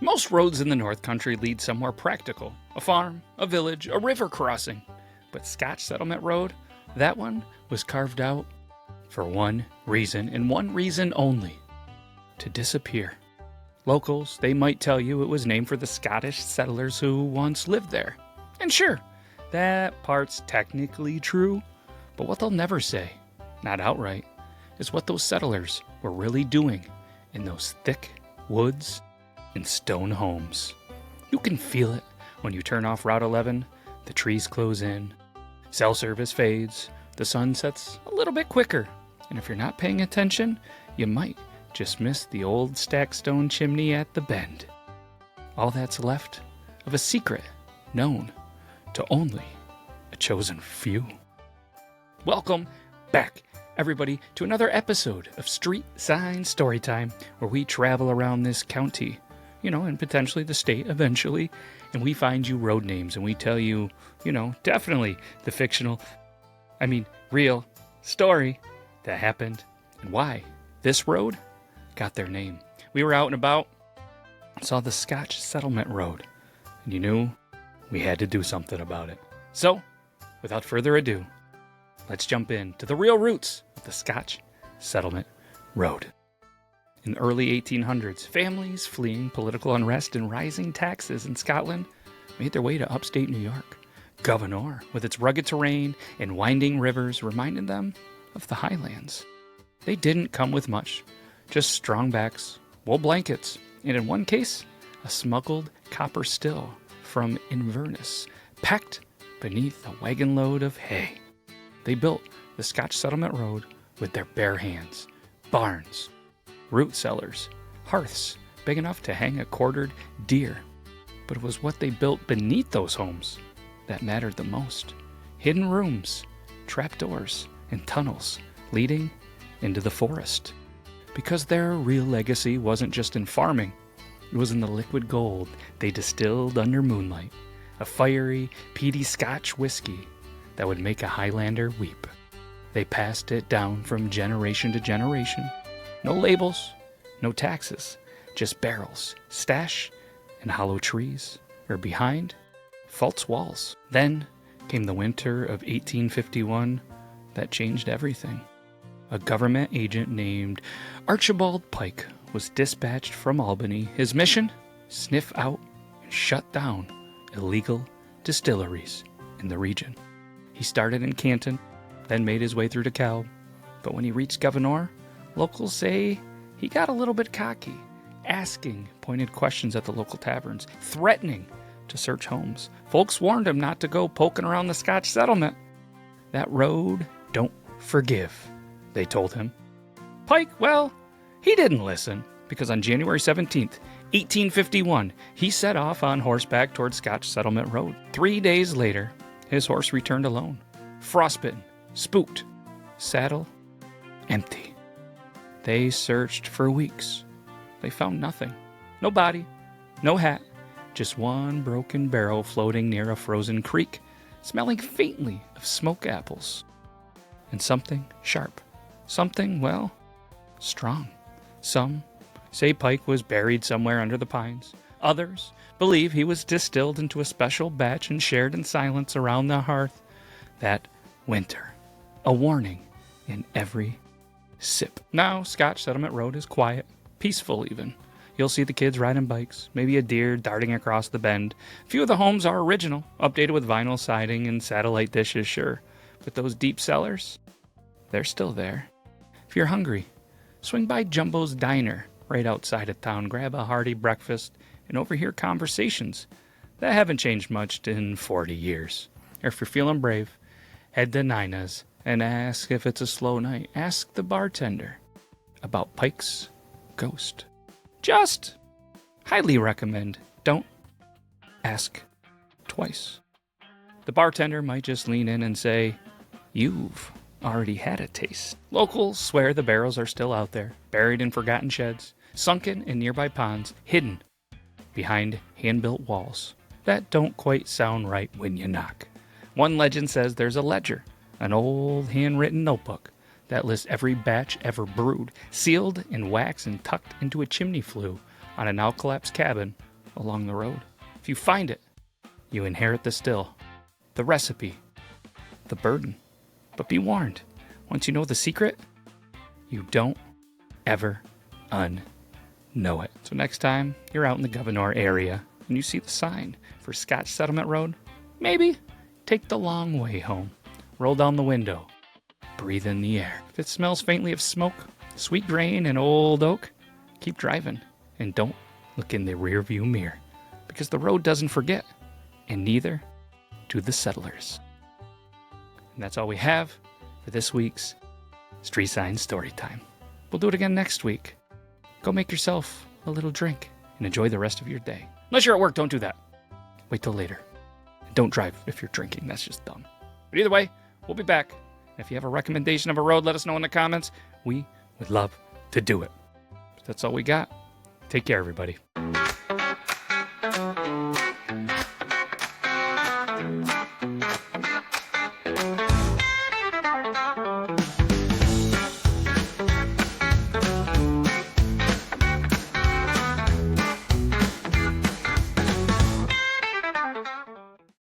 Most roads in the North Country lead somewhere practical. A farm, a village, a river crossing. But Scotch Settlement Road, that one was carved out for one reason, and one reason only. To disappear. Locals, they might tell you it was named for the Scottish settlers who once lived there. And sure, that part's technically true, but what they'll never say, not outright, is what those settlers were really doing in those thick woods and stone homes. You can feel it when you turn off Route 11, the trees close in, cell service fades, the sun sets a little bit quicker, and if you're not paying attention, you might just miss the old stacked stone chimney at the bend. All that's left of a secret known to only a chosen few. Welcome back, everybody, to another episode of Street Sign Storytime, where we travel around this county, and potentially the state eventually, and we find you road names, and we tell you, definitely the fictional, real story that happened, and why this road got their name. We were out and about, saw the Scotch Settlement Road, and you knew we had to do something about it. So, without further ado, let's jump into the real roots of the Scotch Settlement Road. In the early 1800s, families fleeing political unrest and rising taxes in Scotland made their way to upstate New York. Governor, with its rugged terrain and winding rivers, reminded them of the highlands. They didn't come with much, just strong backs, wool blankets, and in one case, a smuggled copper still from Inverness, packed beneath a wagon load of hay. They built the Scotch Settlement Road with their bare hands. Barns, root cellars, hearths big enough to hang a quartered deer. But it was what they built beneath those homes that mattered the most. Hidden rooms, trapdoors, and tunnels leading into the forest. Because their real legacy wasn't just in farming, it was in the liquid gold they distilled under moonlight, a fiery, peaty Scotch whiskey that would make a Highlander weep. They passed it down from generation to generation. No labels, no taxes, just barrels, stash, and hollow trees, or behind, false walls. Then came the winter of 1851 that changed everything. A government agent named Archibald Pike was dispatched from Albany. His mission? Sniff out and shut down illegal distilleries in the region. He started in Canton, then made his way through DeKalb. But when he reached Governor, locals say he got a little bit cocky, asking pointed questions at the local taverns, threatening to search homes. Folks warned him not to go poking around the Scotch settlement. That road don't forgive, they told him. Pike, well, he didn't listen, because on January 17th, 1851, he set off on horseback toward Scotch Settlement Road. 3 days later, his horse returned alone, frostbitten, spooked, saddle empty. They searched for weeks. They found nothing. No body, no hat, just one broken barrel floating near a frozen creek, smelling faintly of smoked apples. And something sharp. Something, well, strong. Some say Pike was buried somewhere under the pines. Others believe he was distilled into a special batch and shared in silence around the hearth that winter. A warning in every sip. Now, Scotch Settlement Road is quiet, peaceful even. You'll see the kids riding bikes, maybe a deer darting across the bend. A few of the homes are original, updated with vinyl siding and satellite dishes, sure. But those deep cellars, they're still there. If you're hungry, swing by Jumbo's Diner right outside of town, grab a hearty breakfast, and overhear conversations that haven't changed much in 40 years. Or if you're feeling brave, head to Nina's and ask if it's a slow night. Ask the bartender about Pike's ghost. Just highly recommend. Don't ask twice. The bartender might just lean in and say, "You've already had a taste." Locals swear the barrels are still out there, buried in forgotten sheds, sunken in nearby ponds, hidden behind hand-built walls that don't quite sound right when you knock. One legend says there's a ledger, an old handwritten notebook that lists every batch ever brewed, sealed in wax and tucked into a chimney flue on a now-collapsed cabin along the road. If you find it, you inherit the still, the recipe, the burden. But be warned, once you know the secret, you don't ever unknow it. So next time you're out in the Governor area and you see the sign for Scotch Settlement Road, maybe take the long way home. Roll down the window. Breathe in the air. If it smells faintly of smoke, sweet grain, and old oak, keep driving. And don't look in the rearview mirror, because the road doesn't forget, and neither do the settlers. And that's all we have for this week's Street Sign Storytime. We'll do it again next week. Go make yourself a little drink and enjoy the rest of your day. Unless you're at work, don't do that. Wait till later. And don't drive if you're drinking. That's just dumb. But either way, we'll be back. And if you have a recommendation of a road, let us know in the comments. We would love to do it. But that's all we got. Take care, everybody.